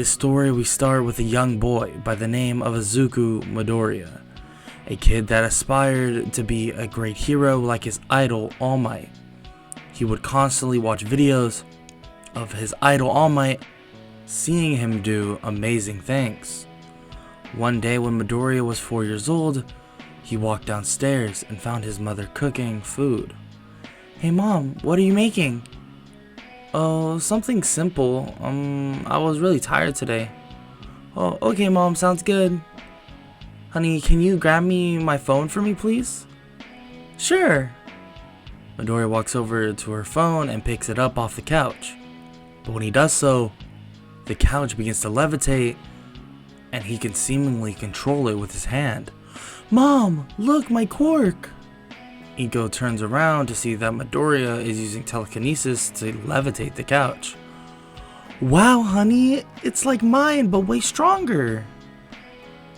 This story we start with a young boy by the name of Izuku Midoriya, a kid that aspired to be a great hero like his idol All Might. He would constantly watch videos of his idol All Might, seeing him do amazing things. One day when Midoriya was 4 years old, he walked downstairs and found his mother cooking food. "Hey mom, what are you making?" "Oh, something simple. I was really tired today." "Oh, okay mom, sounds good." "Honey, can you grab me my phone for me, please?" "Sure." Midoriya walks over to her phone and picks it up off the couch. But when he does so, the couch begins to levitate and he can seemingly control it with his hand. "Mom, look, my Quirk!" Iko turns around to see that Midoriya is using telekinesis to levitate the couch. "Wow, honey, it's like mine, but way stronger."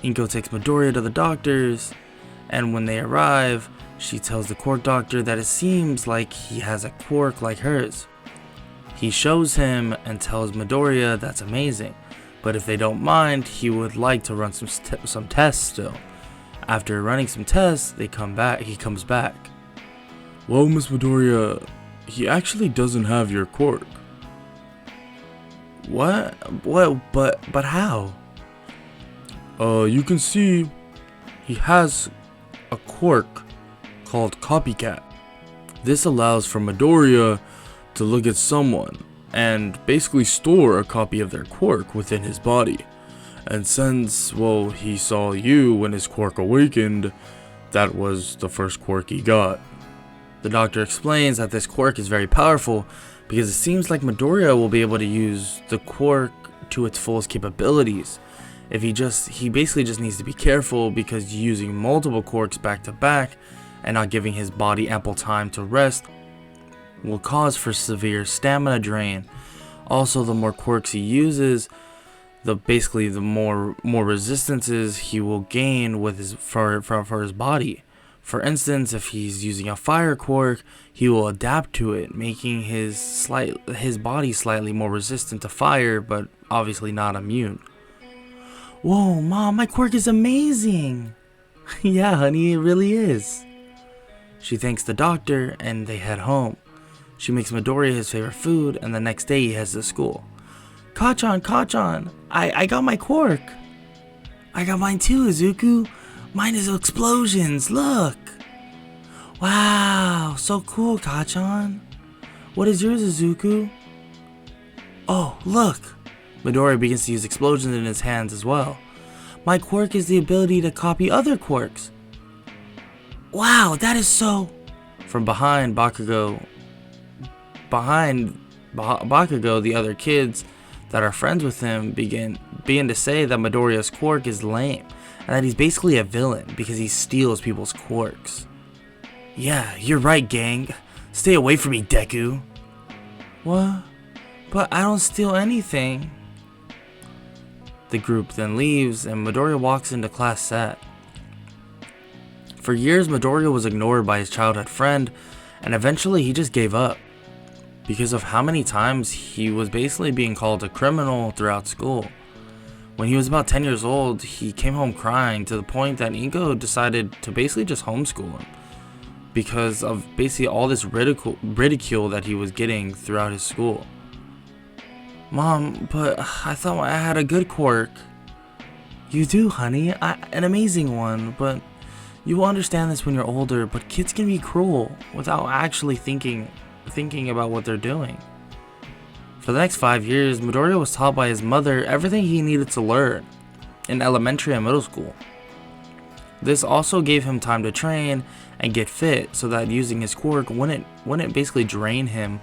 Iko takes Midoriya to the doctors, and when they arrive, she tells the Quirk doctor that it seems like he has a quirk like hers. He shows him and tells Midoriya that's amazing, but if they don't mind, he would like to run some tests still. After running some tests, he comes back. "Well, Miss Midoriya, he actually doesn't have your quirk." What? But how?" You can see he has a quirk called Copycat. This allows for Midoriya to look at someone and basically store a copy of their quirk within his body. And since, well, he saw you when his quirk awakened, that was the first quirk he got. The doctor explains that this quirk is very powerful because it seems like Midoriya will be able to use the quirk to its fullest capabilities. He basically just needs to be careful because using multiple quirks back to back and not giving his body ample time to rest will cause for severe stamina drain. Also, the more quirks he uses, the more resistances he will gain with for his body. For instance, if he's using a fire quirk, he will adapt to it, making his body slightly more resistant to fire, but obviously not immune. "Whoa, mom, my quirk is amazing." "Yeah, honey, it really is." She thanks the doctor and they head home. She makes Midoriya his favorite food, and the next day he heads to school. Kachan, I got my quirk." "I got mine too, Izuku. Mine is explosions, look." "Wow, so cool, Kachan. What is yours, Izuku?" "Oh, look." Midoriya begins to use explosions in his hands as well. "My quirk is the ability to copy other quirks." "Wow, that is so..." From behind Bakugo, the other kids that are friends with him begin to say that Midoriya's quirk is lame and that he's basically a villain because he steals people's quirks. "Yeah, you're right, gang. Stay away from me, Deku." "What? But I don't steal anything." The group then leaves and Midoriya walks into class sad. For years, Midoriya was ignored by his childhood friend, and eventually he just gave up because of how many times he was basically being called a criminal throughout school. When he was about 10 years old, he came home crying to the point that Iko decided to basically just homeschool him because of basically all this ridicule that he was getting throughout his school. "Mom, but I thought I had a good quirk." "You do, honey, an amazing one, but you will understand this when you're older, but kids can be cruel without actually thinking about what they're doing." For the next 5 years, Midoriya was taught by his mother everything he needed to learn in elementary and middle school. This also gave him time to train and get fit so that using his quirk wouldn't basically drain him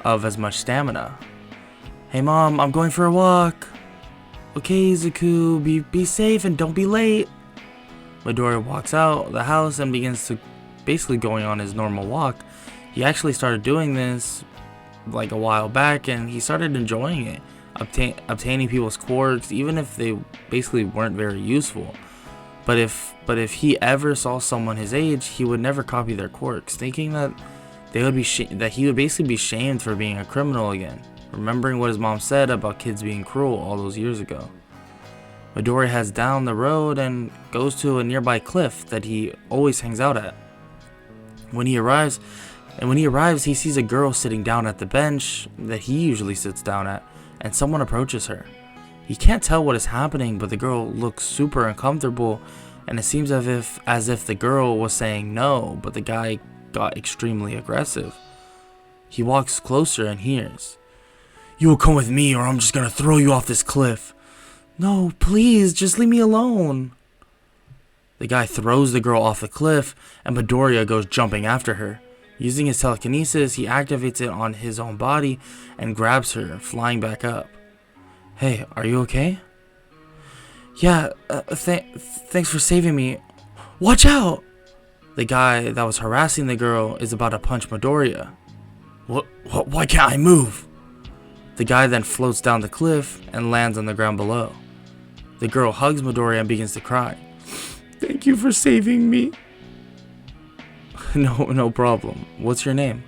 of as much stamina. "Hey mom, I'm going for a walk." "Okay, Izuku, be safe and don't be late." Midoriya walks out the house and begins to basically going on his normal walk. He actually started doing this like a while back and he started enjoying it, obtaining people's quirks even if they basically weren't very useful. But if he ever saw someone his age, he would never copy their quirks, thinking that he would basically be shamed for being a criminal again. remembering what his mom said about kids being cruel all those years ago. Midoriya heads down the road and goes to a nearby cliff that he always hangs out at. When he arrives, he sees a girl sitting down at the bench that he usually sits down at, and someone approaches her. He can't tell what is happening, but the girl looks super uncomfortable, and it seems as if the girl was saying no, but the guy got extremely aggressive. He walks closer and hears, "You will come with me or I'm just gonna throw you off this cliff." "No, please, just leave me alone." The guy throws the girl off the cliff, and Midoriya goes jumping after her. Using his telekinesis, he activates it on his own body and grabs her, flying back up. "Hey, are you okay?" "Yeah, thanks for saving me." "Watch out!" The guy that was harassing the girl is about to punch Midoriya. Why can't I move?" The guy then floats down the cliff and lands on the ground below. The girl hugs Midoriya and begins to cry. "Thank you for saving me." No problem. What's your name?"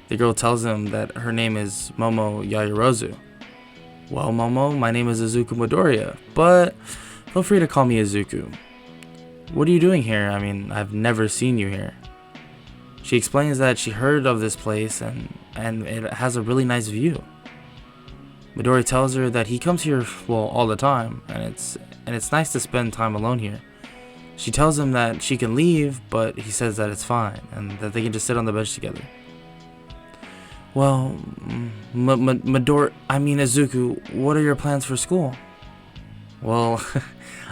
The girl tells him that her name is Momo Yaoyorozu. "Well, Momo, my name is Izuku Midoriya, but feel free to call me Izuku. What are you doing here? I mean, I've never seen you here." She explains that she heard of this place and it has a really nice view. Midoriya tells her that he comes here, well, all the time, and it's nice to spend time alone here. She tells him that she can leave, but he says that it's fine and that they can just sit on the bench together. "Well, Izuku, what are your plans for school?" "Well,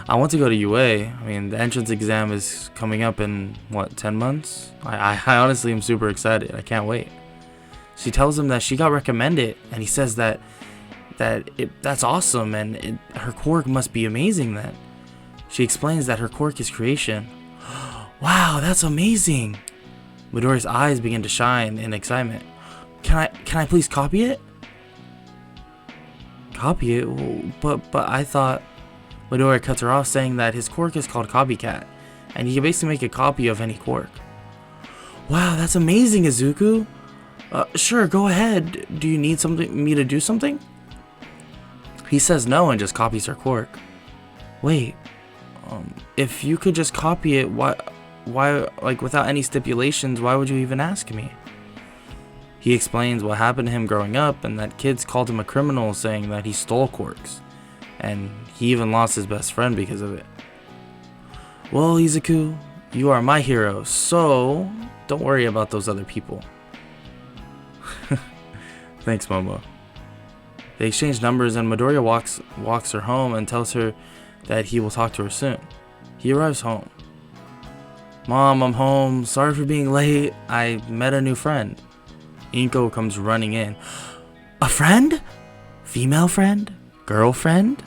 I want to go to UA. I mean, the entrance exam is coming up in, 10 months? I honestly am super excited. I can't wait." She tells him that she got recommended, and he says that's awesome, and her quirk must be amazing then. She explains that her quirk is creation. "Wow, that's amazing!" Midoriya's eyes begin to shine in excitement. Can I please copy it?" "Copy it? But I thought..." Midoriya cuts her off, saying that his quirk is called Copycat, and he can basically make a copy of any quirk. "Wow, that's amazing, Izuku! Sure, go ahead. Do you need me to do something?" He says no and just copies her quirk. "Wait, if you could just copy it, why, without any stipulations, why would you even ask me?" He explains what happened to him growing up and that kids called him a criminal, saying that he stole quirks, and he even lost his best friend because of it. "Well, Izuku, you are my hero, so don't worry about those other people." Thanks, Momo. They exchange numbers, and Midoriya walks her home and tells her that he will talk to her soon. He arrives home. "Mom, I'm home. Sorry for being late. I met a new friend." Inko comes running in. "A friend? Female friend? Girlfriend?"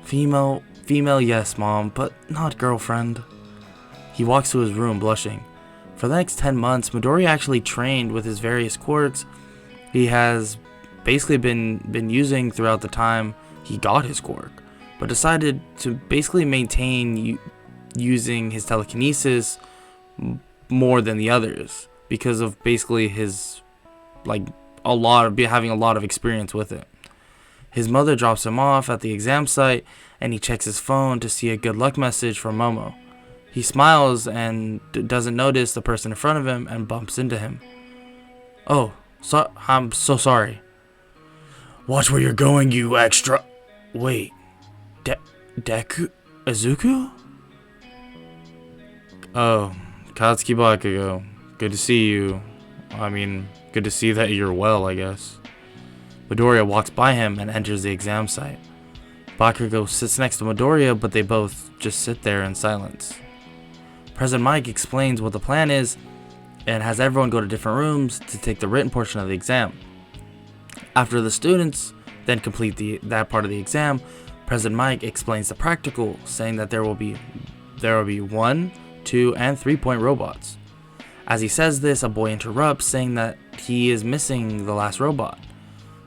Female, yes, Mom, but not girlfriend." He walks to his room, blushing. For the next 10 months, Midoriya actually trained with his various quirks he has basically been using throughout the time he got his quirk, but decided to basically maintain using his telekinesis more than the others because of basically his having a lot of experience with it. His mother drops him off at the exam site, and he checks his phone to see a good luck message from Momo. He smiles and doesn't notice the person in front of him and bumps into him. "Oh, I'm so sorry." "Watch where you're going, you extra..." "Wait, Deku? Izuku?" "Oh, Katsuki Bakugo. Good to see you. I mean, good to see that you're well, I guess." Midoriya walks by him and enters the exam site. Bakugo sits next to Midoriya, but they both just sit there in silence. President Mike explains what the plan is and has everyone go to different rooms to take the written portion of the exam. After the students then complete that part of the exam, President Mike explains the practical, saying that there will be 1, 2, and 3-point robots. As he says this, a boy interrupts, saying that he is missing the last robot.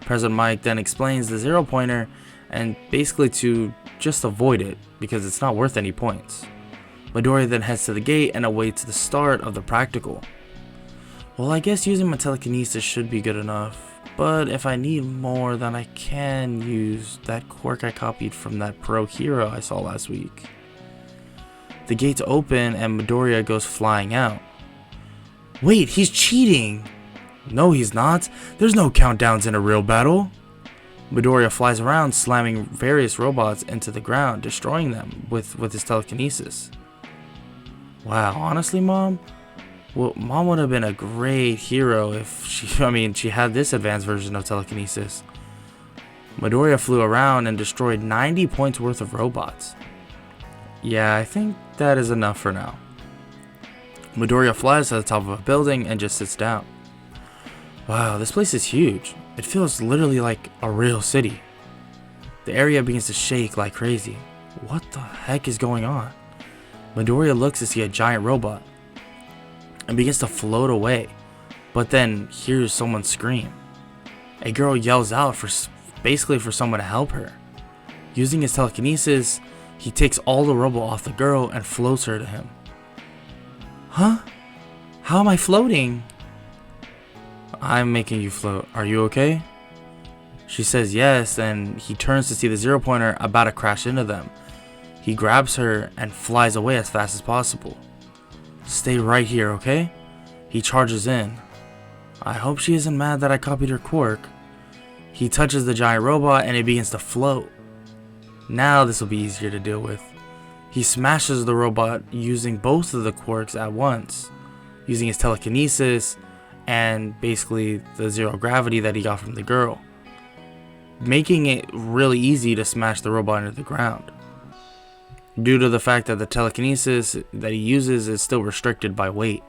President Mike then explains the 0-pointer, and basically to just avoid it because it's not worth any points. Midoriya then heads to the gate and awaits the start of the practical. "Well, I guess using my telekinesis should be good enough, But if I need more, then I can use that quirk I copied from that pro hero I saw last week. The gates open and Midoriya goes flying out. Wait, he's cheating! No, he's not. There's no countdowns in a real battle. Midoriya flies around, slamming various robots into the ground, destroying them with his telekinesis. Wow, honestly, Mom? Well, Mom would have been a great hero if she had this advanced version of telekinesis. Midoriya flew around and destroyed 90 points worth of robots. Yeah, I think that is enough for now. Midoriya flies to the top of a building and just sits down. Wow, this place is huge. It feels literally like a real city. The area begins to shake like crazy. What the heck is going on? Midoriya looks to see a giant robot and begins to float away, but then hears someone scream. A girl yells out for someone to help her. Using his telekinesis, he takes all the rubble off the girl and floats her to him. Huh? How am I floating? I'm making you float. Are you okay? She says yes, and he turns to see the 0-pointer about to crash into them. He grabs her and flies away as fast as possible. Stay right here, okay? He charges in. I hope she isn't mad that I copied her quirk. He touches the giant robot and it begins to float. Now this will be easier to deal with. He smashes the robot using both of the quirks at once, using his telekinesis and basically the zero gravity that he got from the girl, making it really easy to smash the robot into the ground. Due to the fact that the telekinesis that he uses is still restricted by weight.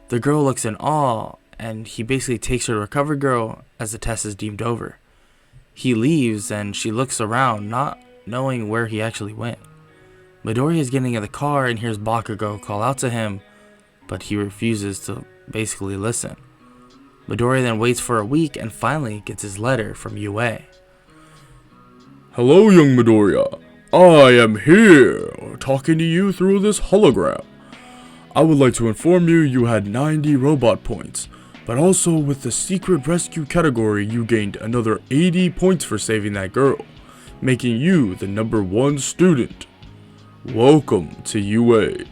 The girl looks in awe, and he basically takes her to Recover Girl as the test is deemed over. He leaves and she looks around, not knowing where he actually went. Midoriya is getting in the car and hears Bakugo call out to him, but he refuses to basically listen. Midoriya then waits for a week and finally gets his letter from UA. Hello, young Midoriya. I am here, talking to you through this hologram. I would like to inform you you had 90 robot points, but also with the secret rescue category you gained another 80 points for saving that girl, making you the #1 student. Welcome to UA.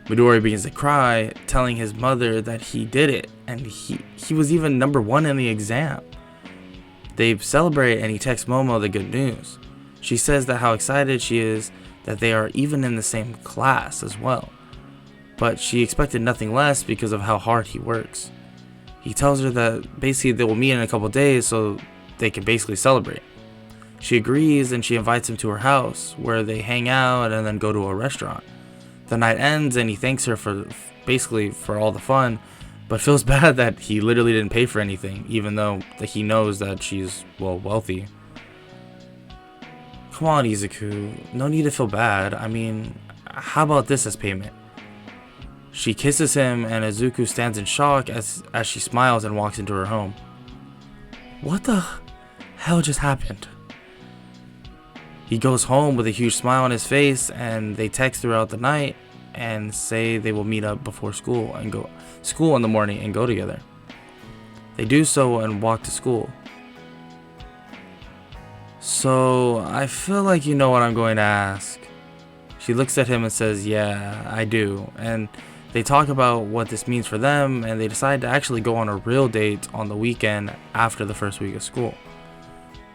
Midoriya begins to cry, telling his mother that he did it, and he was even #1 in the exam. They celebrate and he texts Momo the good news. She says that how excited she is that they are even in the same class as well, but she expected nothing less because of how hard he works. He tells her that basically they will meet in a couple days so they can basically celebrate. She agrees and she invites him to her house where they hang out and then go to a restaurant. The night ends and he thanks her for all the fun, but feels bad that he literally didn't pay for anything, even though he knows that she's, well, wealthy. Come on, Izuku, no need to feel bad. I mean, how about this as payment? She kisses him and Izuku stands in shock as she smiles and walks into her home. What the hell just happened? He goes home with a huge smile on his face and they text throughout the night and say they will meet up before school in the morning and go together. They do so and walk to school. So, I feel like you know what I'm going to ask. She looks at him and says, yeah, I do. And they talk about what this means for them and they decide to actually go on a real date on the weekend after the first week of school.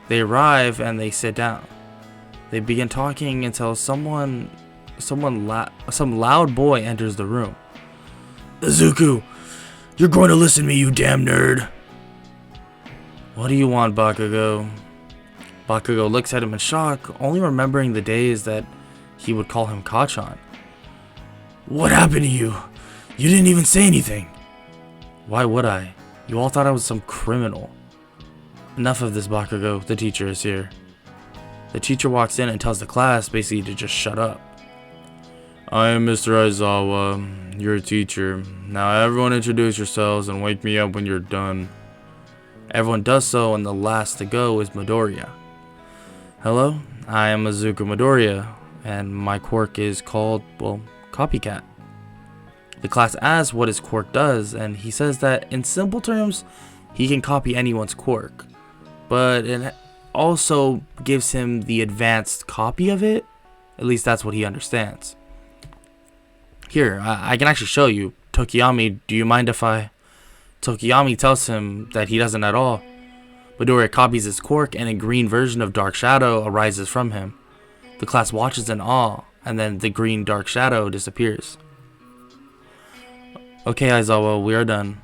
They arrive and they sit down. They begin talking until some loud boy enters the room. Izuku, you're going to listen to me, you damn nerd. What do you want, Bakugo? Bakugo looks at him in shock, only remembering the days that he would call him Kachan. What happened to you? You didn't even say anything. Why would I? You all thought I was some criminal. Enough of this, Bakugo. The teacher is here. The teacher walks in and tells the class basically to just shut up. I am Mr. Aizawa, your teacher. Now everyone introduce yourselves and wake me up when you're done. Everyone does so and the last to go is Midoriya. Hello, I am Izuku Midoriya and my quirk is called, well, Copycat. The class asks what his quirk does and he says that in simple terms, he can copy anyone's quirk, but it also gives him the advanced copy of it. At least that's what he understands. Here, I can actually show you. Tokiyami, do you mind if I... Tokiyami tells him that he doesn't at all. Midoriya copies his quirk and a green version of Dark Shadow arises from him. The class watches in awe, and then the green Dark Shadow disappears. Okay, Aizawa, we are done.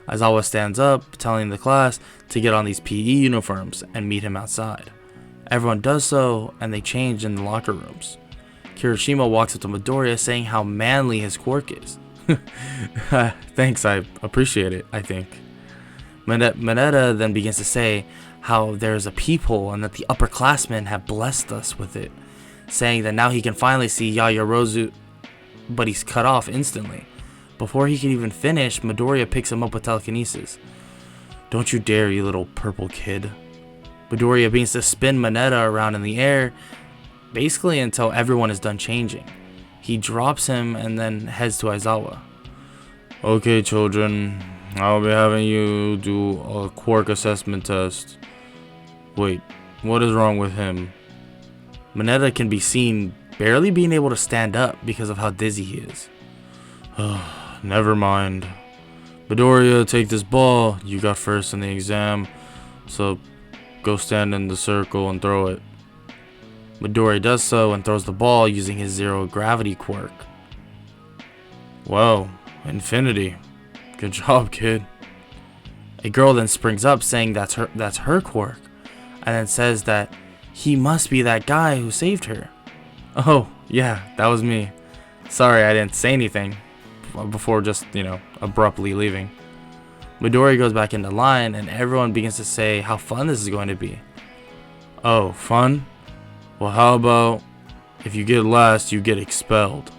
Aizawa stands up, telling the class to get on these PE uniforms and meet him outside. Everyone does so, and they change in the locker rooms. Kirishima walks up to Midoriya saying how manly his quirk is. Thanks, I appreciate it, I think. Mineta then begins to say how there's a peephole and that the upperclassmen have blessed us with it, saying that now he can finally see Yaoyorozu, but he's cut off instantly. Before he can even finish, Midoriya picks him up with telekinesis. Don't you dare, you little purple kid. Midoriya begins to spin Mineta around in the air, basically until everyone is done changing. He drops him and then heads to Aizawa. Okay, children, I'll be having you do a quirk assessment test. Wait, what is wrong with him? Mineta can be seen barely being able to stand up because of how dizzy he is. Never mind. Midoriya, take this ball. You got first in the exam, so go stand in the circle and throw it. Midoriya does so and throws the ball using his zero gravity quirk. Whoa, infinity. Good job, kid. A girl then springs up saying that's her quirk, and then says that he must be that guy who saved her. Oh, yeah, that was me. Sorry I didn't say anything before just, abruptly leaving. Midoriya goes back into line and everyone begins to say how fun this is going to be. Oh, fun? Well, how about if you get last, you get expelled?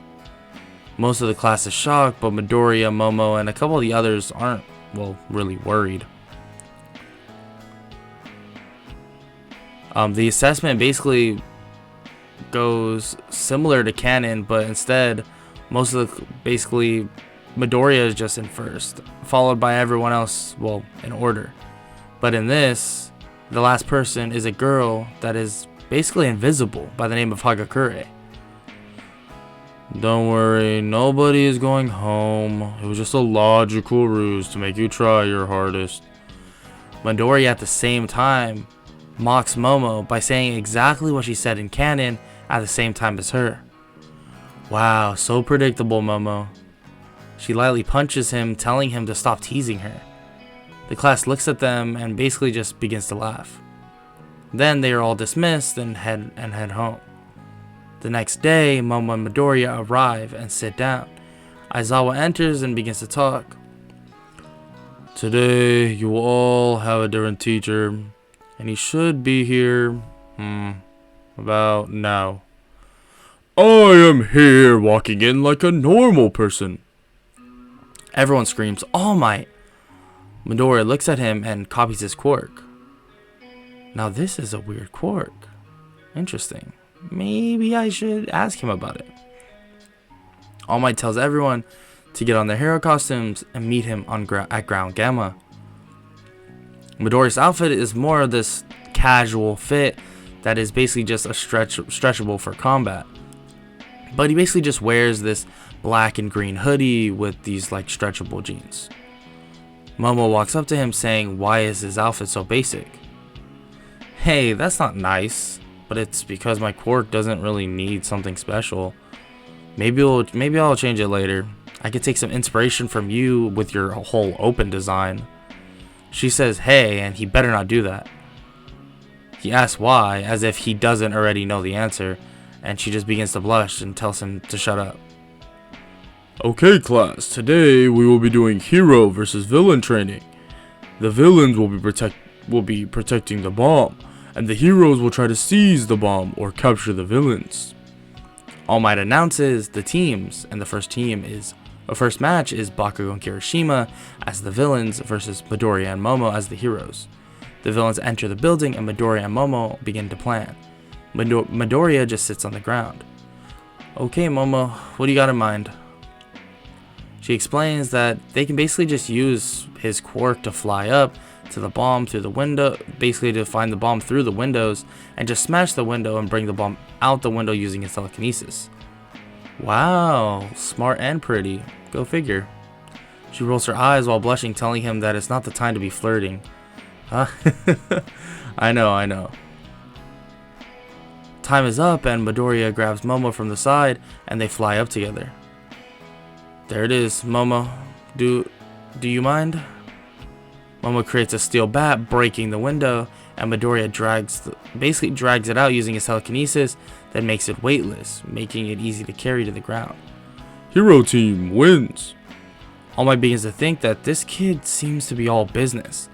Most of the class is shocked, but Midoriya, Momo, and a couple of the others aren't, really worried. The assessment basically goes similar to canon, but instead, Midoriya is just in first, followed by everyone else, in order. But in this, the last person is a girl that is basically invisible by the name of Hagakure. Don't worry, nobody is going home. It was just a logical ruse to make you try your hardest. Midoriya at the same time mocks Momo by saying exactly what she said in canon at the same time as her. Wow, so predictable, Momo. She lightly punches him, telling him to stop teasing her. The class looks at them and basically just begins to laugh. Then they are all dismissed and head home. The next day, Momo and Midoriya arrive and sit down. Aizawa enters and begins to talk. Today, you will all have a different teacher, and he should be here, about now. I am here walking in like a normal person. Everyone screams, All Might. Midoriya looks at him and copies his quirk. Now this is a weird quirk. Interesting. Maybe I should ask him about it. All Might tells everyone to get on their hero costumes and meet him at Ground Gamma. Midoriya's outfit is more of this casual fit that is basically just a stretchable for combat. But he basically just wears this black and green hoodie with these stretchable jeans. Momo walks up to him saying, why is his outfit so basic? Hey, that's not nice, but it's because my quirk doesn't really need something special. Maybe I'll change it later. I could take some inspiration from you with your whole open design. She says, hey, and he better not do that. He asks why, as if he doesn't already know the answer, and she just begins to blush and tells him to shut up. Okay, class, today we will be doing hero versus villain training. The villains will be protecting the bomb, and the heroes will try to seize the bomb or capture the villains. All Might announces the teams, and the first match is Bakugo and Kirishima as the villains versus Midoriya and Momo as the heroes. The villains enter the building and Midoriya and Momo begin to plan. Midoriya just sits on the ground. Okay, Momo, what do you got in mind? She explains that they can basically just use his quirk to fly up to the bomb through the window, basically to find the bomb through the windows and just smash the window and bring the bomb out the window using his telekinesis. Wow, smart and pretty. Go figure. She rolls her eyes while blushing, telling him that it's not the time to be flirting. Huh? I know. Time is up and Midoriya grabs Momo from the side and they fly up together. There it is, Momo. Do you mind? Momo creates a steel bat, breaking the window, and Midoriya basically drags it out using his telekinesis, then makes it weightless, making it easy to carry to the ground. Hero team wins. All Might begins to think that this kid seems to be all business,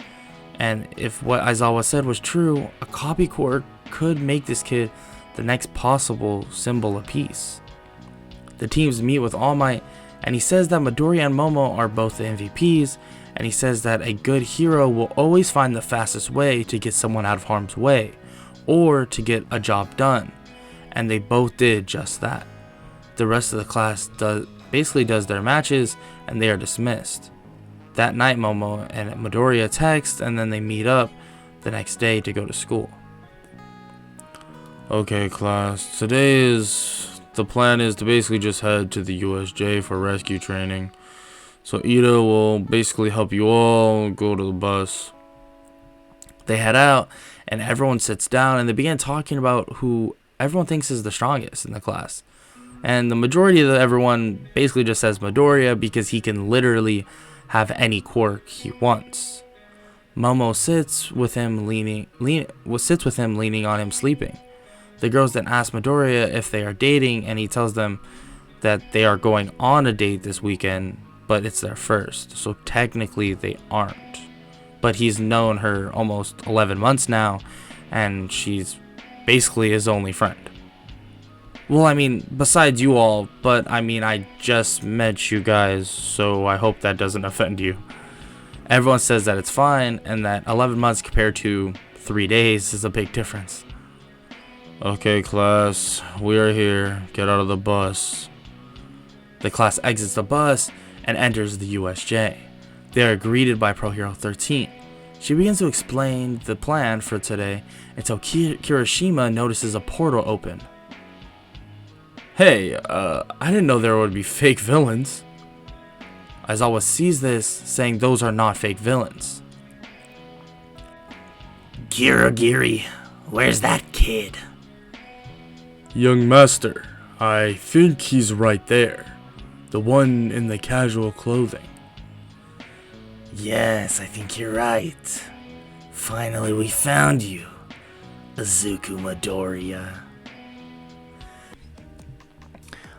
and if what Aizawa said was true, a copy quirk could make this kid the next possible symbol of peace. The teams meet with All Might, and he says that Midoriya and Momo are both the MVPs, and he says that a good hero will always find the fastest way to get someone out of harm's way, or to get a job done, and they both did just that. The rest of the class basically does their matches, and they are dismissed. That night, Momo and Midoriya text, and then they meet up the next day to go to school. Okay, class, the plan is to basically just head to the USJ for rescue training. So Ida will basically help you all go to the bus. They head out, and everyone sits down, and they begin talking about who everyone thinks is the strongest in the class. And the majority of everyone basically just says Midoriya because he can literally have any quirk he wants. Momo sits with him leaning on him sleeping. The girls then ask Midoriya if they are dating, and he tells them that they are going on a date this weekend, but it's their first, so technically they aren't. But he's known her almost 11 months now, and she's basically his only friend. Well, I mean, besides you all, but I mean, I just met you guys, so I hope that doesn't offend you. Everyone says that it's fine, and that 11 months compared to 3 days is a big difference. Okay, class, we are here. Get out of the bus. The class exits the bus and enters the USJ. They are greeted by Pro Hero 13. She begins to explain the plan for today until Kirishima notices a portal open. Hey, I didn't know there would be fake villains. Aizawa sees this, saying those are not fake villains. Kirigiri, where's that kid? Young master, I think he's right there. The one in the casual clothing. Yes, I think you're right. Finally we found you, Izuku Midoriya.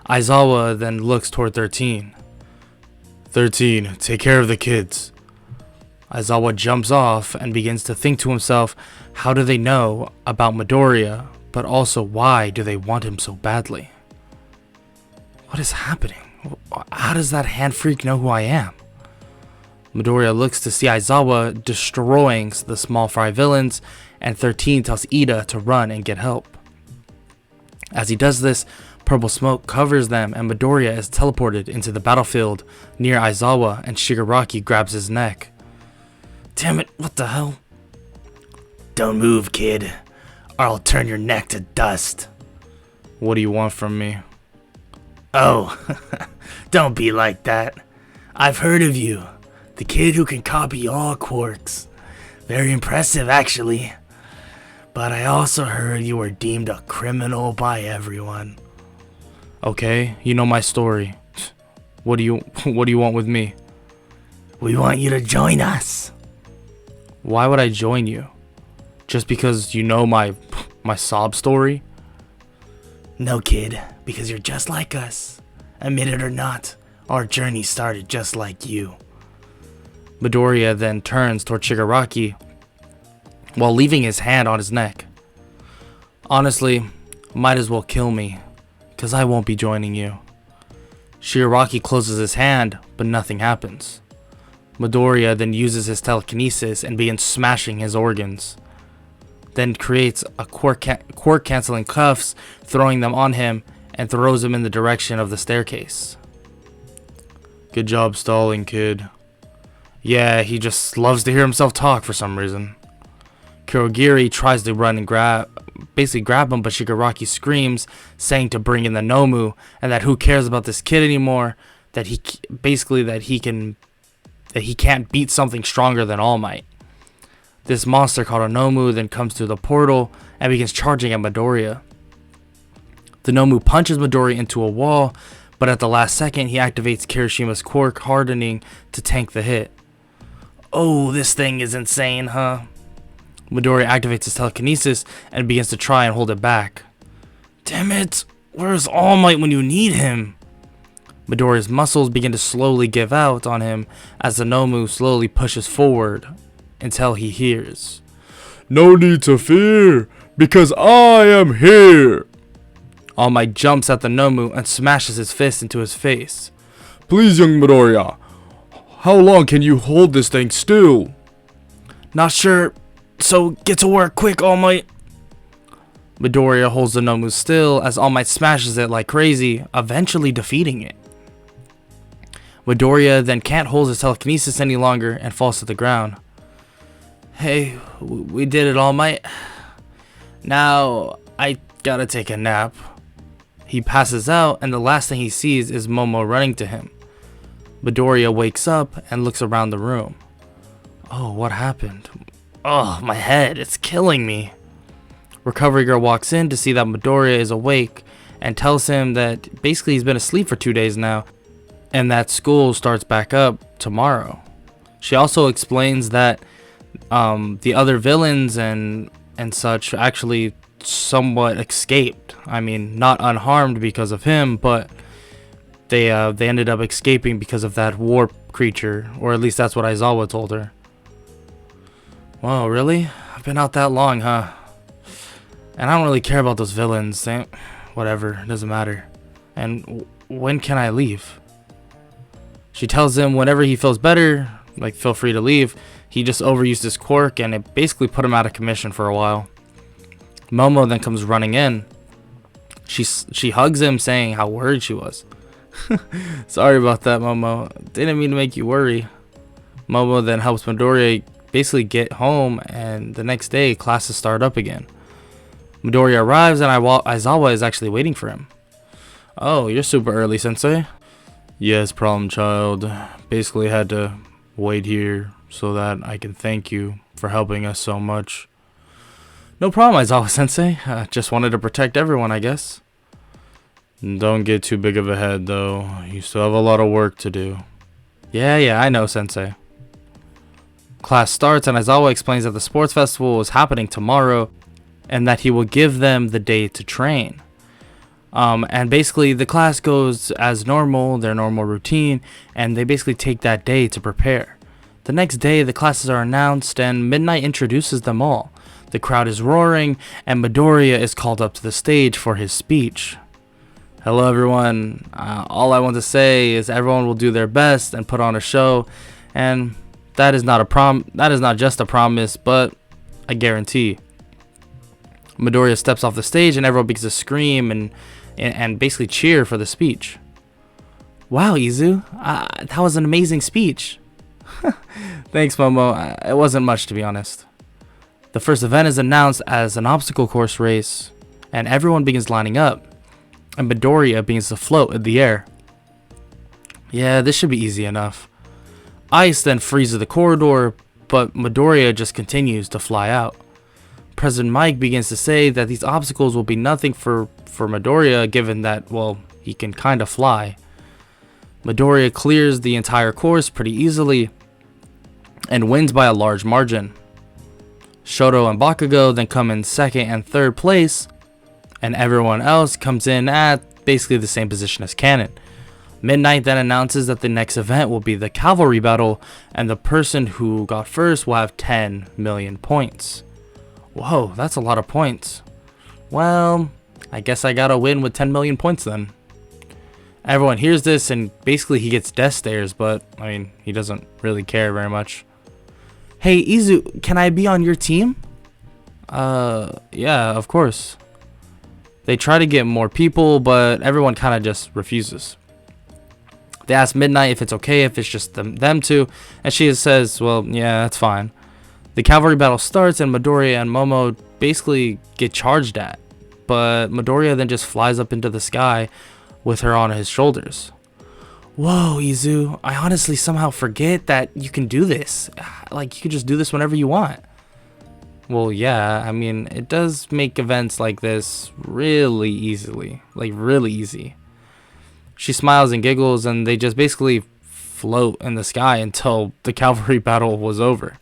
Aizawa then looks toward 13. 13, take care of the kids. Aizawa jumps off and begins to think to himself, how do they know about Midoriya, but also why do they want him so badly? What is happening? How does that hand freak know who I am? Midoriya looks to see Aizawa destroying the small fry villains, and 13 tells Ida to run and get help. As he does this, purple smoke covers them, and Midoriya is teleported into the battlefield near Aizawa, and Shigaraki grabs his neck. Damn it, what the hell? Don't move, kid, or I'll turn your neck to dust. What do you want from me? Oh, don't be like that. I've heard of you. The kid who can copy all quirks. Very impressive, actually. But I also heard you were deemed a criminal by everyone. Okay, you know my story. What do you want with me? We want you to join us. Why would I join you? Just because you know my sob story? No, kid, because you're just like us. Admit it or not, our journey started just like you. Midoriya then turns toward Shigaraki while leaving his hand on his neck. Honestly, might as well kill me, because I won't be joining you. Shigaraki closes his hand, but nothing happens. Midoriya then uses his telekinesis and begins smashing his organs. Then creates a quirk canceling cuffs, throwing them on him, and throws him in the direction of the staircase. Good job stalling, kid. Yeah, he just loves to hear himself talk for some reason. Kurogiri tries to run and basically grab him, but Shigaraki screams, saying to bring in the Nomu, and that who cares about this kid anymore, that he can't beat something stronger than All Might. This monster called a Nomu then comes through the portal and begins charging at Midoriya. The Nomu punches Midoriya into a wall, but at the last second he activates Kirishima's Quirk, hardening to tank the hit. Oh, this thing is insane, huh? Midoriya activates his telekinesis and begins to try and hold it back. Damn it! Where's All Might when you need him? Midoriya's muscles begin to slowly give out on him as the Nomu slowly pushes forward until he hears. No need to fear, because I am here. All Might jumps at the Nomu and smashes his fist into his face. Please, young Midoriya, how long can you hold this thing still? Not sure, so get to work quick, All Might. Midoriya holds the Nomu still as All Might smashes it like crazy, eventually defeating it. Midoriya then can't hold his telekinesis any longer and falls to the ground. Hey, we did it, All Might. Now, I gotta take a nap. He passes out, and the last thing he sees is Momo running to him. Midoriya wakes up and looks around the room. Oh, what happened? Oh, my head, it's killing me. Recovery Girl walks in to see that Midoriya is awake and tells him that basically he's been asleep for 2 days now and that school starts back up tomorrow. She also explains that the other villains and such actually somewhat escaped. I mean, not unharmed because of him, but they ended up escaping because of that warp creature, or at least that's what Aizawa told her. Whoa, really? I've been out that long, huh? And I don't really care about those villains. Whatever, it doesn't matter. And when can I leave? She tells him whenever he feels better, like, feel free to leave. He just overused his quirk and it basically put him out of commission for a while. Momo then comes running in. She hugs him, saying how worried she was. Sorry about that, Momo. Didn't mean to make you worry. Momo then helps Midoriya basically get home, and the next day classes start up again. Midoriya arrives and Aizawa is actually waiting for him. Oh, you're super early, Sensei. Yes, problem child. Basically had to wait here so that I can thank you for helping us so much. No problem, Aizawa Sensei. Just wanted to protect everyone, I guess. Don't get too big of a head, though. You still have a lot of work to do. Yeah, I know, Sensei. Class starts and Aizawa explains that the sports festival is happening tomorrow and that he will give them the day to train. And basically the class goes as normal, their normal routine, and they basically take that day to prepare. The next day the classes are announced and Midnight introduces them all. The crowd is roaring and Midoriya is called up to the stage for his speech. Hello everyone, all I want to say is everyone will do their best and put on a show, and that is not just a promise, but a guarantee. Midoriya steps off the stage and everyone begins to scream and basically cheer for the speech. Wow, Izu, that was an amazing speech. Thanks, Momo. It wasn't much, to be honest. The first event is announced as an obstacle course race, and everyone begins lining up, and Midoriya begins to float in the air. Yeah, this should be easy enough. Ice then freezes the corridor, but Midoriya just continues to fly out. President Mike begins to say that these obstacles will be nothing for Midoriya, given that, well, he can kind of fly. Midoriya clears the entire course pretty easily and wins by a large margin. Shoto and Bakugo then come in second and third place, and everyone else comes in at basically the same position as Cannon. Midnight then announces that the next event will be the cavalry battle, and the person who got first will have 10 million points. Whoa, that's a lot of points. Well, I guess I gotta win with 10 million points then. Everyone hears this and basically he gets death stares, but I mean, he doesn't really care very much. Hey Izu, can I be on your team? Yeah, of course. They try to get more people, but everyone kind of just refuses. They ask Midnight if it's okay if it's just them two, and she says, well, yeah, that's fine. The cavalry battle starts, and Midoriya and Momo basically get charged at, but Midoriya then just flies up into the sky with her on his shoulders. Whoa, Izu, I honestly somehow forget that you can do this. Like, you can just do this whenever you want. Well, yeah, I mean, it does make events like this really easily, like really easy. She smiles and giggles, and they just basically float in the sky until the cavalry battle was over.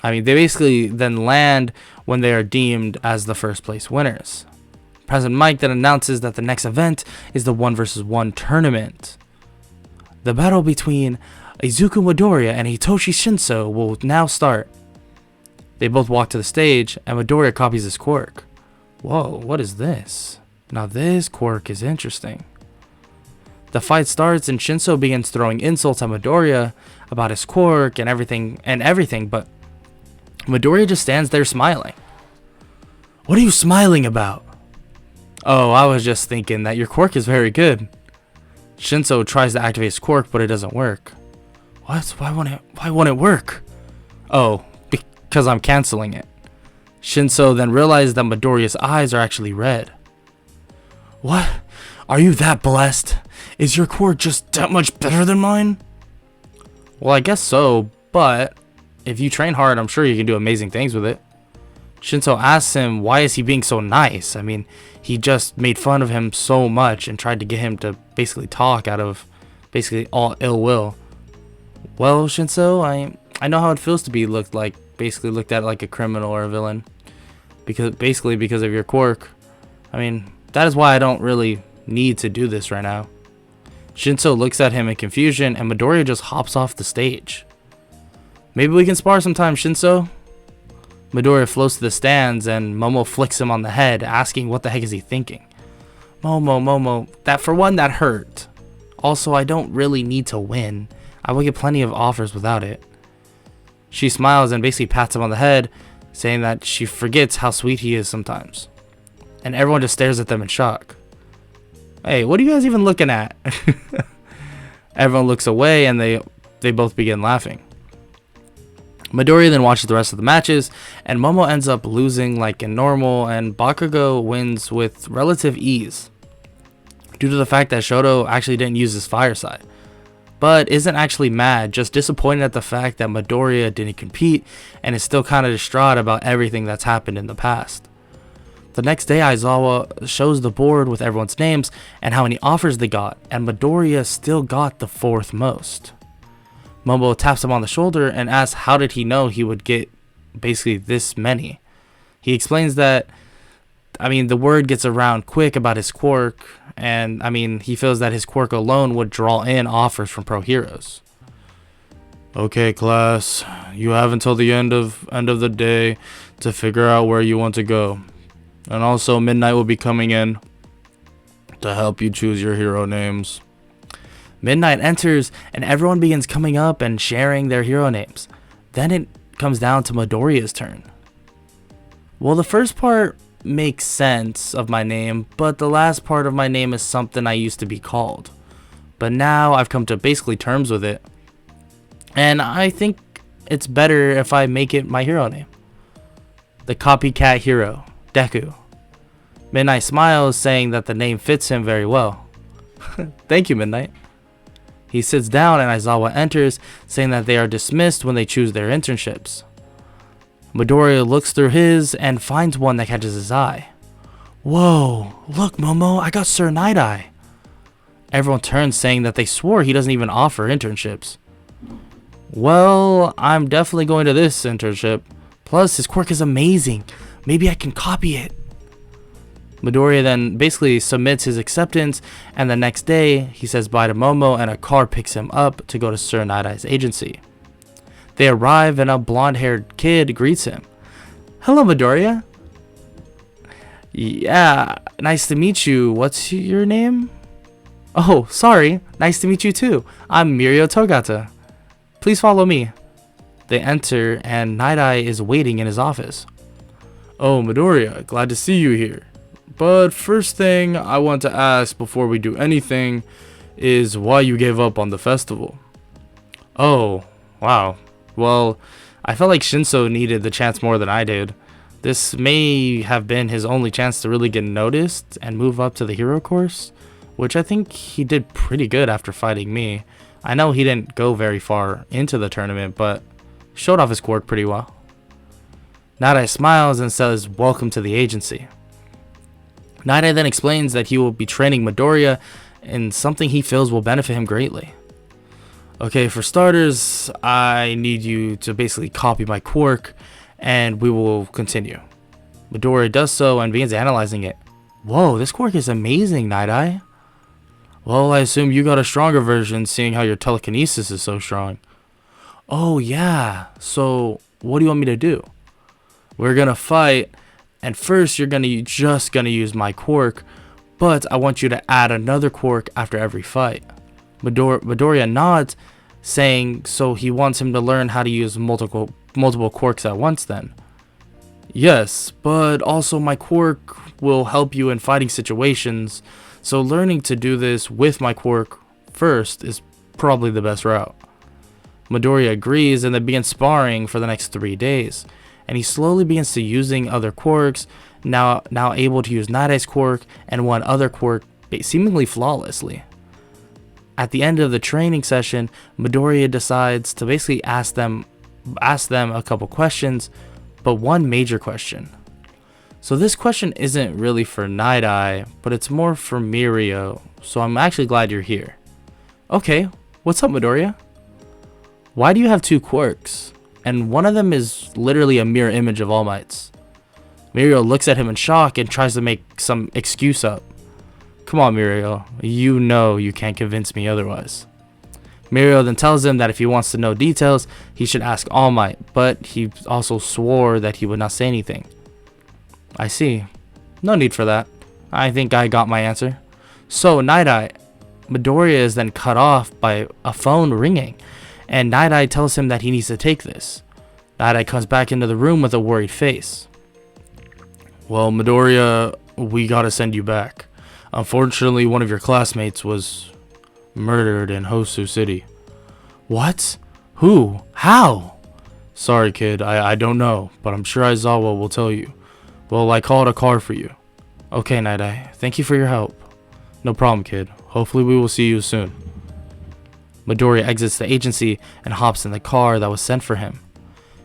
I mean, they basically then land when they are deemed as the first place winners. President Mike then announces that the next event is the 1-vs-1 tournament. The battle between Izuku Midoriya and Hitoshi Shinso will now start. They both walk to the stage, and Midoriya copies his quirk. Whoa, what is this? Now this quirk is interesting. The fight starts, and Shinso begins throwing insults at Midoriya about his quirk and everything, but Midoriya just stands there smiling. What are you smiling about? Oh, I was just thinking that your quirk is very good. Shinso tries to activate his quirk, but it doesn't work. What? Why won't it work? Oh, because I'm canceling it. Shinso then realizes that Midoriya's eyes are actually red. What? Are you that blessed? Is your quirk just that much better than mine? Well, I guess so, but if you train hard, I'm sure you can do amazing things with it. Shinso asks him why is he being so nice. I mean, he just made fun of him so much and tried to get him to basically talk out of basically all ill will. Well, Shinso, I know how it feels to be looked at like a criminal or a villain. Because of your quirk. I mean, that is why I don't really need to do this right now. Shinso looks at him in confusion, and Midoriya just hops off the stage. Maybe we can spar sometime, Shinso? Midoriya floats to the stands, and Momo flicks him on the head, asking what the heck is he thinking. Momo, that hurt. Also, I don't really need to win. I will get plenty of offers without it. She smiles and basically pats him on the head, saying that she forgets how sweet he is sometimes. And everyone just stares at them in shock. Hey, what are you guys even looking at? Everyone looks away, and they both begin laughing. Midoriya then watches the rest of the matches, and Momo ends up losing like in normal, and Bakugo wins with relative ease, due to the fact that Shoto actually didn't use his fire side, but isn't actually mad, just disappointed at the fact that Midoriya didn't compete, and is still kind of distraught about everything that's happened in the past. The next day, Aizawa shows the board with everyone's names and how many offers they got, and Midoriya still got the 4th most. Momo taps him on the shoulder and asks how did he know he would get basically this many. He explains that, the word gets around quick about his quirk, and he feels that his quirk alone would draw in offers from pro heroes. Okay, class, you have until the end of the day to figure out where you want to go. And also Midnight will be coming in to help you choose your hero names. Midnight enters, and everyone begins coming up and sharing their hero names. Then it comes down to Midoriya's turn. Well, the first part makes sense of my name, but the last part of my name is something I used to be called. But now I've come to basically terms with it, and I think it's better if I make it my hero name. The copycat hero, Deku. Midnight smiles, saying that the name fits him very well. Thank you, Midnight. He sits down, and Aizawa enters, saying that they are dismissed when they choose their internships. Midoriya looks through his and finds one that catches his eye. Whoa, look Momo, I got Sir Nighteye. Everyone turns, saying that they swore he doesn't even offer internships. Well, I'm definitely going to this internship. Plus, his quirk is amazing. Maybe I can copy it. Midoriya then basically submits his acceptance, and the next day he says bye to Momo, and a car picks him up to go to Sir Nighta's agency. They arrive, and a blonde-haired kid greets him. Hello, Midoriya. Yeah, nice to meet you. What's your name? Oh, sorry. Nice to meet you too. I'm Mirio Togata. Please follow me. They enter, and Nighteye is waiting in his office. Oh, Midoriya, glad to see you here. But first thing I want to ask before we do anything is why you gave up on the festival. Oh, wow. Well, I felt like Shinso needed the chance more than I did. This may have been his only chance to really get noticed and move up to the hero course, which I think he did pretty good after fighting me. I know he didn't go very far into the tournament, but showed off his quirk pretty well. Nighteye smiles and says, "Welcome to the agency." Nighteye then explains that he will be training Midoriya in something he feels will benefit him greatly. Okay, for starters, I need you to basically copy my quirk, and we will continue. Midoriya does so and begins analyzing it. Whoa, this quirk is amazing, Nighteye. Well, I assume you got a stronger version, seeing how your telekinesis is so strong. Oh yeah, so what do you want me to do? We're gonna fight, and first you're just gonna use my quirk, but I want you to add another quirk after every fight. Midoriya nods, saying so he wants him to learn how to use multiple quirks at once then. Yes, but also my quirk will help you in fighting situations, so learning to do this with my quirk first is probably the best route. Midoriya agrees and they begin sparring for the next 3 days, and he slowly begins to using other quirks, now able to use Nighta's quirk and one other quirk seemingly flawlessly. At the end of the training session, Midoriya decides to basically ask them a couple questions, but one major question. So this question isn't really for Nighteye, but it's more for Mirio, so I'm actually glad you're here. Okay, what's up, Midoriya? Why do you have 2 quirks? And one of them is literally a mirror image of All Might's. Mirio looks at him in shock and tries to make some excuse up. Come on, Mirio, you know you can't convince me otherwise. Mirio then tells him that if he wants to know details, he should ask All Might, but he also swore that he would not say anything. I see. No need for that. I think I got my answer. So, Nighteye, Midoriya is then cut off by a phone ringing, and Nighteye tells him that he needs to take this. Nighteye comes back into the room with a worried face. Well, Midoriya, we gotta send you back. Unfortunately, one of your classmates was murdered in Hosu City. What? Who? How? Sorry, kid, I don't know, but I'm sure Aizawa will tell you. Well, I called a car for you. Okay, Nighteye, thank you for your help. No problem, kid. Hopefully we will see you soon. Midoriya exits the agency and hops in the car that was sent for him.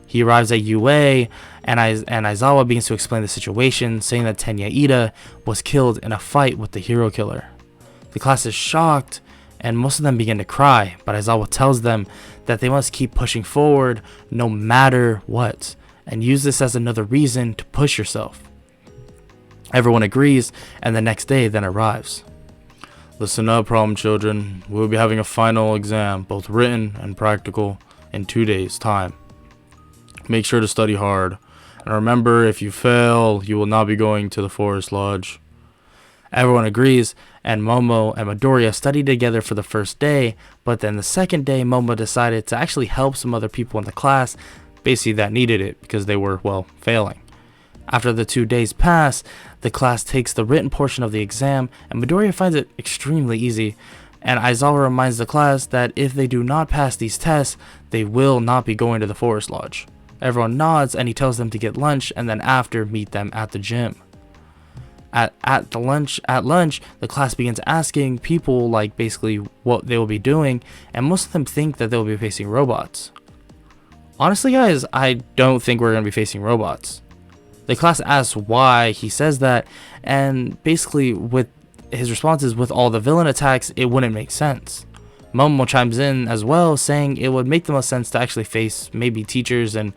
He arrives at UA, and Aizawa begins to explain the situation, saying that Tenya Ida was killed in a fight with the hero killer. The class is shocked, and most of them begin to cry, but Aizawa tells them that they must keep pushing forward no matter what, and use this as another reason to push yourself. Everyone agrees, and the next day then arrives. Listen up, problem children. We will be having a final exam, both written and practical, in 2 days' time. Make sure to study hard, and remember, if you fail, you will not be going to the Forest Lodge. Everyone agrees, and Momo and Midoriya studied together for the first day, but then the second day, Momo decided to actually help some other people in the class, basically that needed it because they were, well, failing. After the 2 days pass, the class takes the written portion of the exam, and Midoriya finds it extremely easy, and Aizawa reminds the class that if they do not pass these tests, they will not be going to the Forest Lodge. Everyone nods, and he tells them to get lunch, and then after, meet them at the gym. At lunch, the class begins asking people, like, basically what they will be doing, and most of them think that they will be facing robots. Honestly, guys, I don't think we're going to be facing robots. The class asks why he says that, and basically with his responses with all the villain attacks, it wouldn't make sense. Momo chimes in as well, saying it would make the most sense to actually face maybe teachers and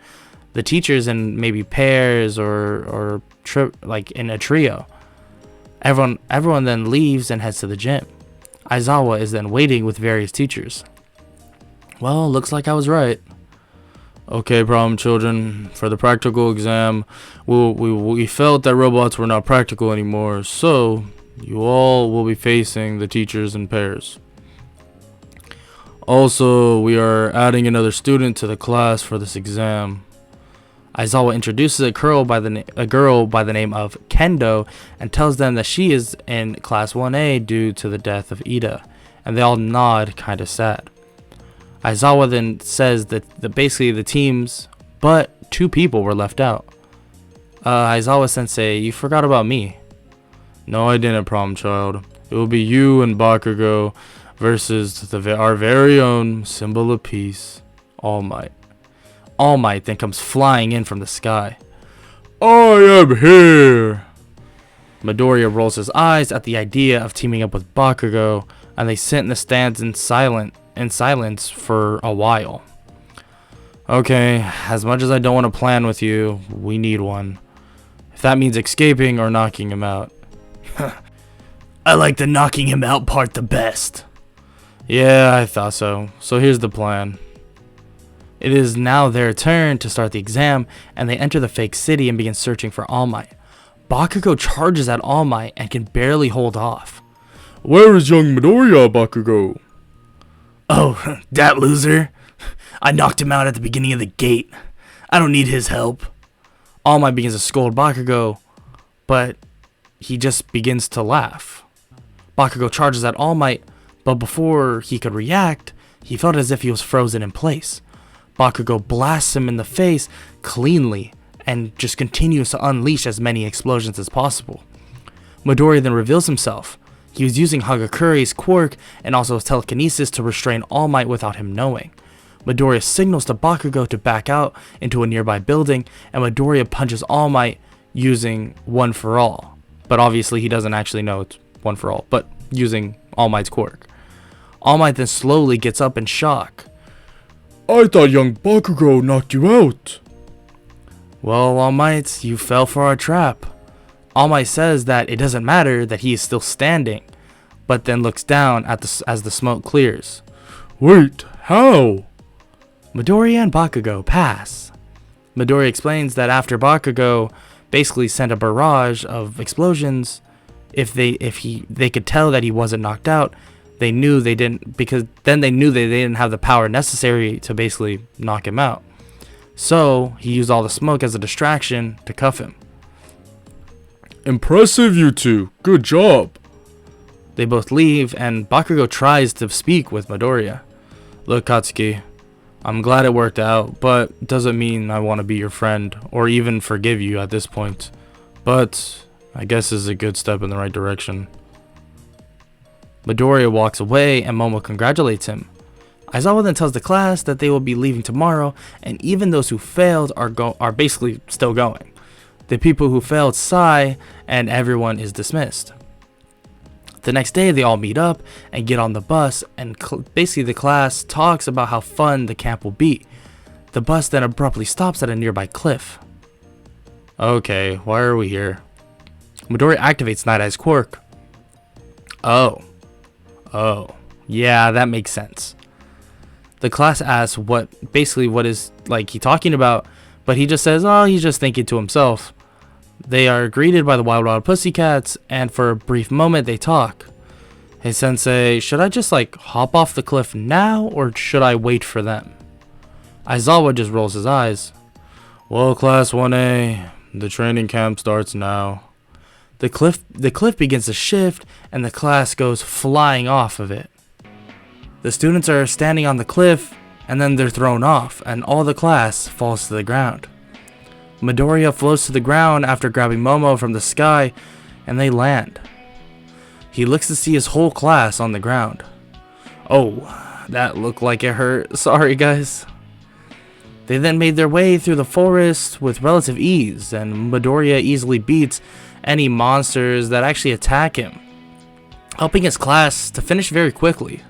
the teachers in maybe pairs or like in a trio. Everyone then leaves and heads to the gym. Aizawa is then waiting with various teachers. Well, looks like I was right. Okay, problem children, for the practical exam, we felt that robots were not practical anymore, so you all will be facing the teachers in pairs. Also, we are adding another student to the class for this exam. Aizawa introduces a girl by the name of Kendo and tells them that she is in Class 1A due to the death of Ida, and they all nod kinda sad. Aizawa then says that basically the teams, but 2 people were left out. Aizawa sensei, you forgot about me. No, I didn't, problem child. It will be you and Bakugo versus our very own symbol of peace, All Might. All Might then comes flying in from the sky. I am here! Midoriya rolls his eyes at the idea of teaming up with Bakugo, and they sit in the stands in silence for a while. Okay, as much as I don't want to plan with you, we need one. If that means escaping or knocking him out. I like the knocking him out part the best. Yeah, I thought so. So here's the plan. It is now their turn to start the exam, and they enter the fake city and begin searching for All Might. Bakugo charges at All Might and can barely hold off. Where is young Midoriya, Bakugo? Oh, that loser. I knocked him out at the beginning of the gate. I don't need his help. All Might begins to scold Bakugo, but he just begins to laugh. Bakugo charges at All Might, but before he could react, he felt as if he was frozen in place. Bakugo blasts him in the face cleanly and just continues to unleash as many explosions as possible. Midoriya then reveals himself. He was using Hagakuri's quirk and also his telekinesis to restrain All Might without him knowing. Midoriya signals to Bakugo to back out into a nearby building, and Midoriya punches All Might using One for All. But obviously he doesn't actually know it's One for All, but using All Might's quirk. All Might then slowly gets up in shock. I thought young Bakugo knocked you out. Well, All Might, you fell for our trap. All Might says that it doesn't matter that he is still standing, but then looks down at as the smoke clears. Wait, how? Midoriya and Bakugo pass. Midoriya explains that after Bakugo basically sent a barrage of explosions, if they could tell that he wasn't knocked out, they knew they didn't, because then they knew they didn't have the power necessary to basically knock him out. So he used all the smoke as a distraction to cuff him. Impressive, you two. Good job. They both leave, and Bakugo tries to speak with Midoriya. Look, Katsuki, I'm glad it worked out, but doesn't mean I want to be your friend or even forgive you at this point. But I guess this is a good step in the right direction. Midoriya walks away, and Momo congratulates him. Aizawa then tells the class that they will be leaving tomorrow, and even those who failed are basically still going. The people who failed sigh, and everyone is dismissed. The next day, they all meet up and get on the bus, and basically the class talks about how fun the camp will be. The bus then abruptly stops at a nearby cliff. Okay, why are we here? Midoriya activates Night-Eye's quirk. Oh, yeah, that makes sense. The class asks what is he talking about, but he just says, oh, he's just thinking to himself. They are greeted by the Wild Wild Pussycats, and for a brief moment they talk. Hey sensei, should I just hop off the cliff now, or should I wait for them? Aizawa just rolls his eyes. Well, class 1A, the training camp starts now. The cliff begins to shift, and the class goes flying off of it. The students are standing on the cliff, and then they're thrown off, and all the class falls to the ground. Midoriya floats to the ground after grabbing Momo from the sky, and they land. He looks to see his whole class on the ground. Oh, that looked like it hurt. Sorry, guys. They then made their way through the forest with relative ease, and Midoriya easily beats any monsters that actually attack him, helping his class to finish very quickly.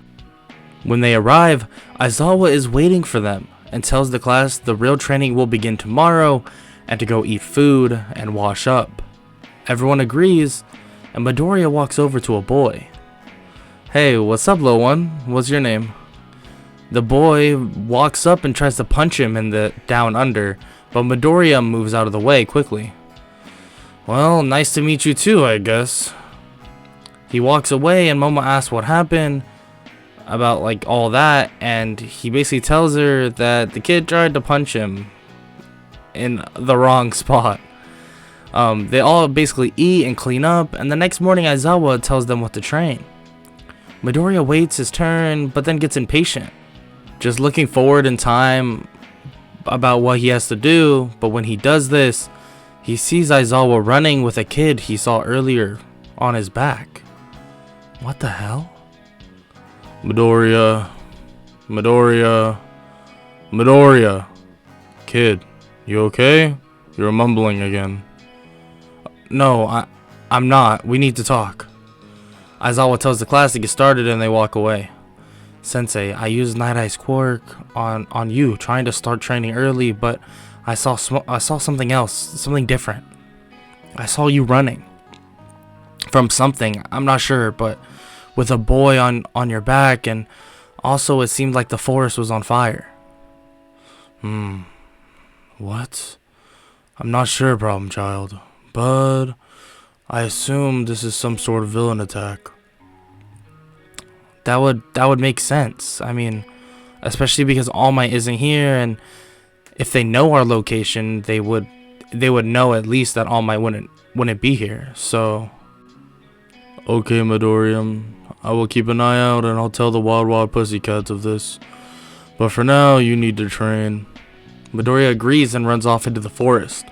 When they arrive, Aizawa is waiting for them and tells the class the real training will begin tomorrow and to go eat food and wash up. Everyone agrees, and Midoriya walks over to a boy. Hey, what's up, little one? What's your name? The boy walks up and tries to punch him in the down under, but Midoriya moves out of the way quickly. Well, nice to meet you too, I guess. He walks away, and Momo asks what happened about all that, and he basically tells her that the kid tried to punch him in the wrong spot. They all basically eat and clean up, and the next morning Aizawa tells them what to train. Midoriya waits his turn, but then gets impatient, just looking forward in time about what he has to do. But when he does this, he sees Aizawa running with a kid he saw earlier on his back. What the hell? Midoriya. Kid, you okay? You're mumbling again. No, I'm not. We need to talk. Aizawa tells the class to get started and they walk away. Sensei, I used Night-Eye's quirk on you, trying to start training early, but I saw something else, something different. I saw you running from something, I'm not sure, but with a boy on your back, and also it seemed like the forest was on fire. What? I'm not sure, problem child, but I assume this is some sort of villain attack. That would make sense. I mean, especially because All Might isn't here, and if they know our location, they would know at least that All Might wouldn't be here. So, okay, Midoriya, I will keep an eye out and I'll tell the Wild Pussycats of this. But for now, you need to train. Midoriya agrees and runs off into the forest.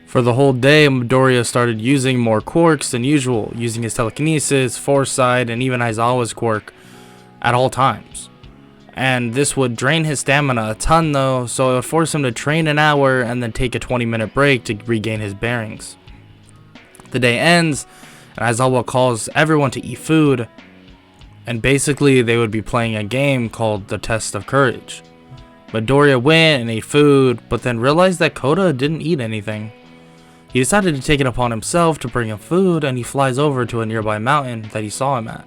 For the whole day, Midoriya started using more quirks than usual, using his telekinesis, foresight, and even Aizawa's quirk at all times. And this would drain his stamina a ton though, so it would force him to train an hour and then take a 20-minute break to regain his bearings. The day ends, and Aizawa calls everyone to eat food, and basically they would be playing a game called the Test of Courage. Midoriya went and ate food, but then realized that Kota didn't eat anything. He decided to take it upon himself to bring him food, and he flies over to a nearby mountain that he saw him at.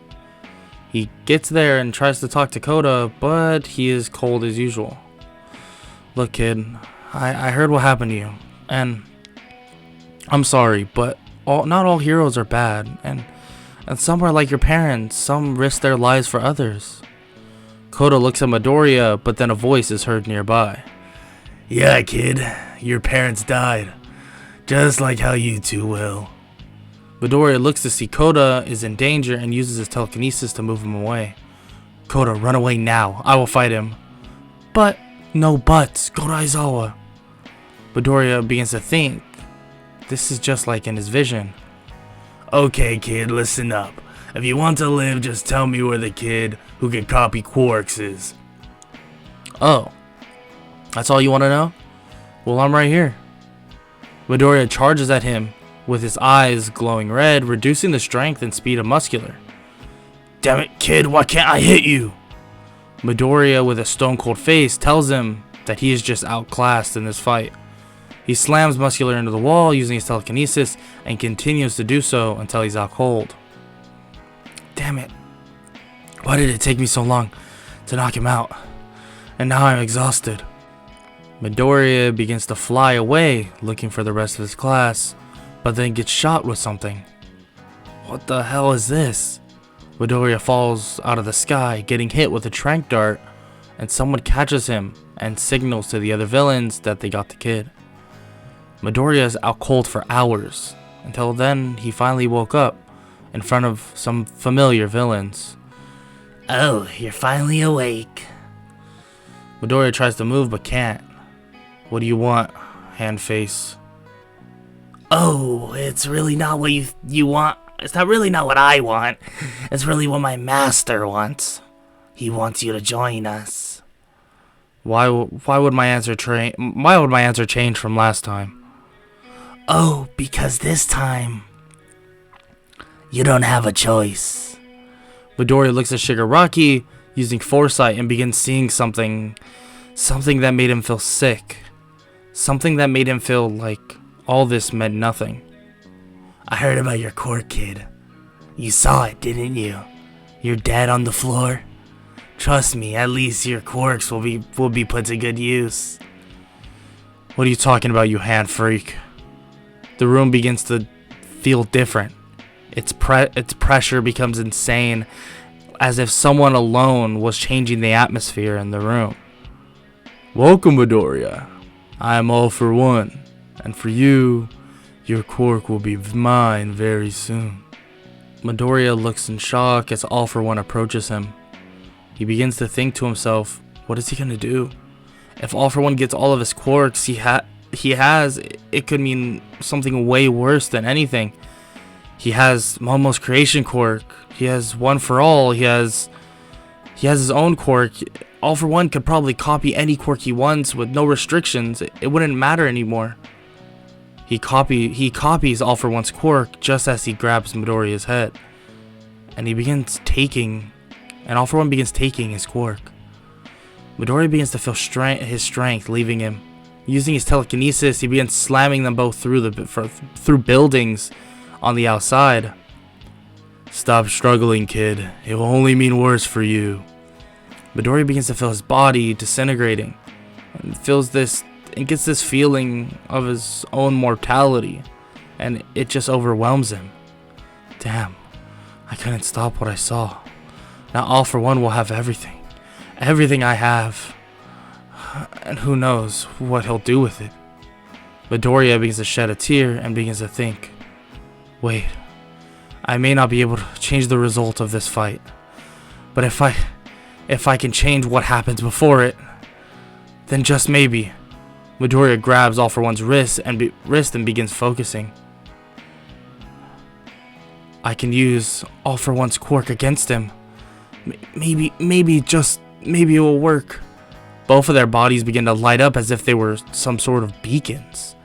He gets there and tries to talk to Kota, but he is cold as usual. Look, kid, I heard what happened to you, and I'm sorry, but not all heroes are bad, and some are like your parents. Some risk their lives for others. Kota looks at Midoriya, but then a voice is heard nearby. Yeah, kid, your parents died. Just like how you two will. Midoriya looks to see Kota is in danger and uses his telekinesis to move him away. Kota, run away now. I will fight him. But, no buts. Go to Aizawa. Midoriya begins to think. This is just like in his vision. Okay, kid, listen up. If you want to live, just tell me where the kid who can copy quirks is. Oh. That's all you want to know? Well, I'm right here. Midoriya charges at him, with his eyes glowing red, reducing the strength and speed of Muscular. Damn it, kid, why can't I hit you? Midoriya, with a stone-cold face, tells him that he is just outclassed in this fight. He slams Muscular into the wall using his telekinesis, and continues to do so until he's out cold. Damn it. Why did it take me so long to knock him out? And now I'm exhausted. Midoriya begins to fly away, looking for the rest of his class, but then gets shot with something. What the hell is this? Midoriya falls out of the sky, getting hit with a tranq dart, and someone catches him and signals to the other villains that they got the kid. Midoriya is out cold for hours, until then he finally woke up in front of some familiar villains. Oh, you're finally awake. Midoriya tries to move but can't. What do you want, hand face? Oh, it's really not what you want. It's not really not what I want. It's really what my master wants. He wants you to join us. Why would my answer change from last time? Oh, because this time you don't have a choice. Midoriya looks at Shigaraki using foresight and begins seeing something that made him feel sick. Something that made him feel like all this meant nothing. I heard about your quirk, kid. You saw it, didn't you? Your dad on the floor? Trust me, at least your quirks will be put to good use. What are you talking about, you hand freak? The room begins to feel different. Its pressure becomes insane, as if someone alone was changing the atmosphere in the room. Welcome, Midoriya. I am all for one, and for you, your quirk will be mine very soon. Midoriya looks in shock as All For One approaches him. He begins to think to himself, what is he gonna do? If All For One gets all of his quirks he has, it could mean something way worse than anything. He has Momo's creation quirk. He has One For All. He has his own quirk. All For One could probably copy any quirk he wants with no restrictions. It wouldn't matter anymore. He copies All For One's quirk just as he grabs Midoriya's head. And All For One begins taking his quirk. Midoriya begins to feel his strength leaving him. Using his telekinesis, he begins slamming them both through buildings on the outside. Stop struggling, kid. It will only mean worse for you. Midoriya begins to feel his body disintegrating and gets this feeling of his own mortality, and it just overwhelms him. Damn, I couldn't stop what I saw. Now All For One will have everything I have, and who knows what he'll do with it. Midoriya begins to shed a tear and begins to think, wait, I may not be able to change the result of this fight, but if I can change what happens before it, then just maybe. Midoriya grabs All For One's wrist and begins focusing. I can use All For One's quirk against him. Maybe it will work. Both of their bodies begin to light up as if they were some sort of beacons.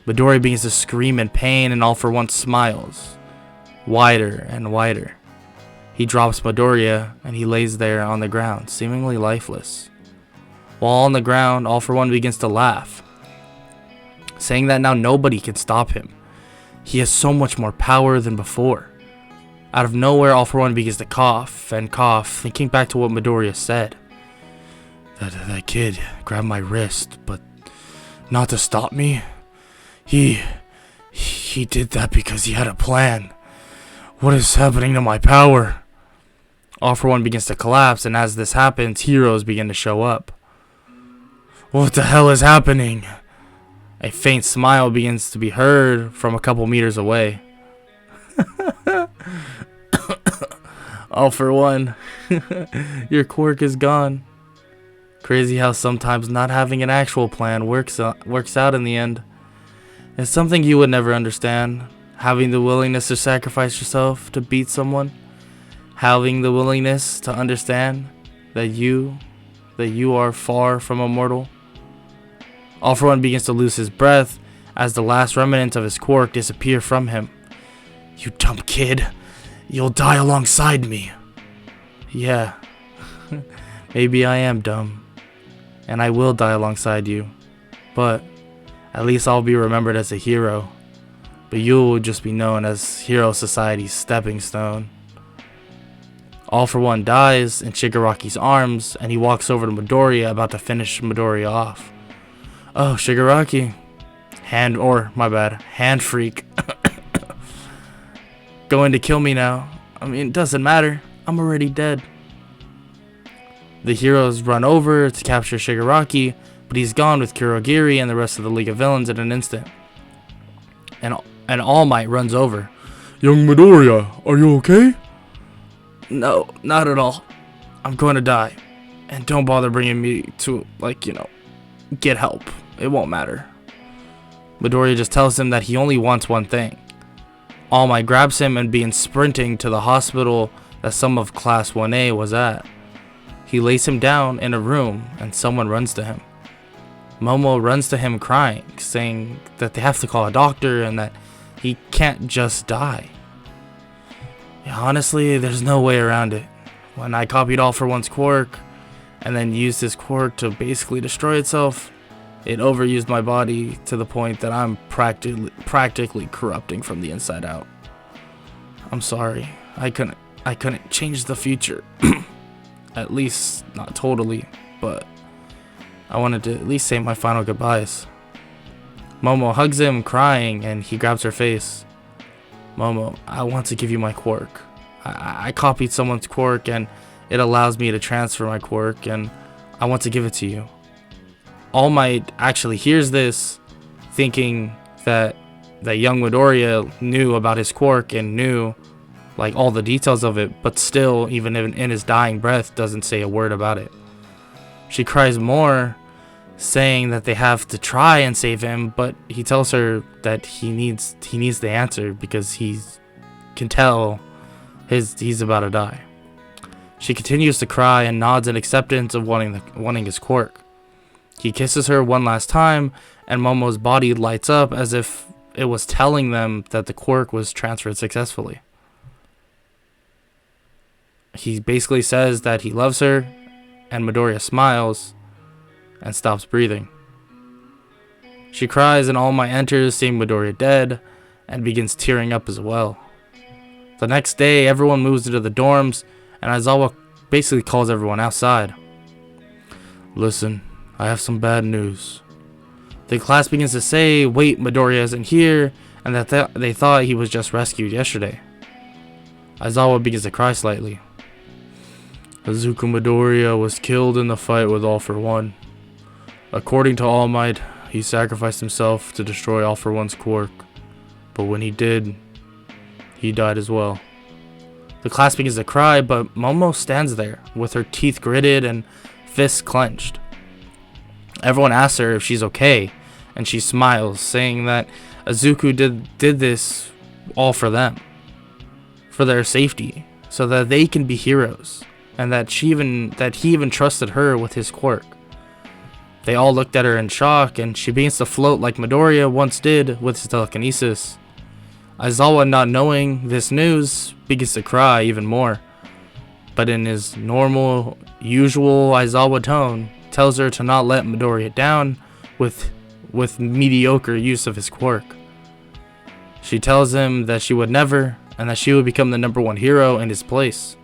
Midoriya begins to scream in pain and All For One smiles. Wider and wider. He drops Midoriya and he lays there on the ground, seemingly lifeless. While on the ground, All For One begins to laugh, saying that now nobody can stop him. He has so much more power than before. Out of nowhere, All For One begins to cough and cough, thinking back to what Midoriya said. That kid grabbed my wrist, but not to stop me. He did that because he had a plan. What is happening to my power? All For One begins to collapse, and as this happens, heroes begin to show up. What the hell is happening? A faint smile begins to be heard from a couple meters away. All For One, your quirk is gone. Crazy how sometimes not having an actual plan works out in the end. It's something you would never understand. Having the willingness to sacrifice yourself to beat someone. Having the willingness to understand that you are far from immortal. All For One begins to lose his breath as the last remnants of his quirk disappear from him. You dumb kid. You'll die alongside me. Yeah. Maybe I am dumb. And I will die alongside you. But at least I'll be remembered as a hero. But you will just be known as Hero Society's stepping stone. All For One dies in Shigaraki's arms, and he walks over to Midoriya, about to finish Midoriya off. Oh, Shigaraki. Hand freak. Going to kill me now. I mean, it doesn't matter. I'm already dead. The heroes run over to capture Shigaraki, but he's gone with Kurogiri and the rest of the League of Villains in an instant. And All Might runs over. Young Midoriya, are you okay? No, not at all. I'm going to die. And don't bother bringing me to, get help. It won't matter. Midoriya just tells him that he only wants one thing. All Might grabs him and begins sprinting to the hospital that some of Class 1A was at. He lays him down in a room and someone runs to him. Momo runs to him crying, saying that they have to call a doctor and that he can't just die. Yeah, honestly, there's no way around it. When I copied All For One's quirk and then used his quirk to basically destroy itself, it overused my body to the point that I'm practically corrupting from the inside out. I'm sorry. I couldn't change the future. At least not totally, but I wanted to at least say my final goodbyes. Momo hugs him, crying, and he grabs her face. Momo, I want to give you my quirk. I copied someone's quirk, and it allows me to transfer my quirk, and I want to give it to you. All Might actually hears this, thinking that young Midoriya knew about his quirk and knew like all the details of it, but still, even in his dying breath, doesn't say a word about it. She cries more, saying that they have to try and save him, but he tells her that he needs the answer because he can tell he's about to die. She continues to cry and nods in acceptance of wanting his quirk. He kisses her one last time, and Momo's body lights up as if it was telling them that the quirk was transferred successfully. He basically says that he loves her, and Midoriya smiles and stops breathing. She cries, and All Might enters, seeing Midoriya dead, and begins tearing up as well. The next day, everyone moves into the dorms, and Aizawa basically calls everyone outside. Listen, I have some bad news. The class begins to say, wait, Midoriya isn't here, and that they thought he was just rescued yesterday. Aizawa begins to cry slightly. Izuku Midoriya was killed in the fight with All For One. According to All Might, he sacrificed himself to destroy All For One's quirk, but when he did, he died as well. The class begins to cry, but Momo stands there with her teeth gritted and fists clenched. Everyone asks her if she's okay, and she smiles, saying that Izuku did this all for them, for their safety, so that they can be heroes, and that he even trusted her with his quirk. They all looked at her in shock, and she begins to float like Midoriya once did with his telekinesis. Aizawa, not knowing this news, begins to cry even more, but in his normal, usual Aizawa tone, tells her to not let Midoriya down with mediocre use of his quirk. She tells him that she would never, and that she would become the #1 hero in his place.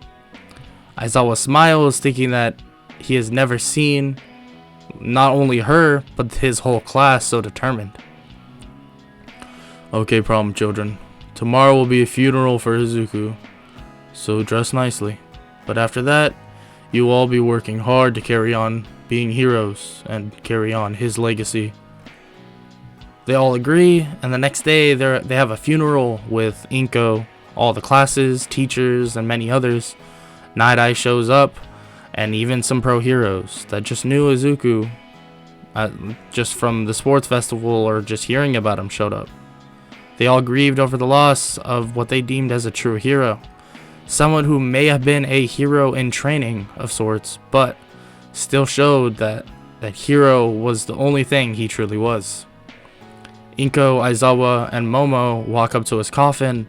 Aizawa smiles, thinking that he has never seen not only her, but his whole class so determined. Okay, problem children. Tomorrow will be a funeral for Izuku, so dress nicely. But after that, you will all be working hard to carry on being heroes and carry on his legacy. They all agree, and the next day they have a funeral with Inko, all the classes, teachers, and many others. Nighteye shows up, and even some pro heroes that just knew Izuku just from the sports festival or just hearing about him showed up. They all grieved over the loss of what they deemed as a true hero. Someone who may have been a hero in training of sorts, but still showed that hero was the only thing he truly was. Inko, Aizawa, and Momo walk up to his coffin,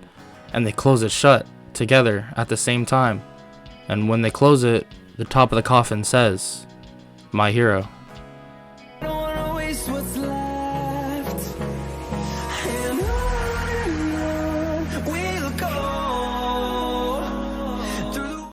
and they close it shut together at the same time. And when they close it, the top of the coffin says, "My hero."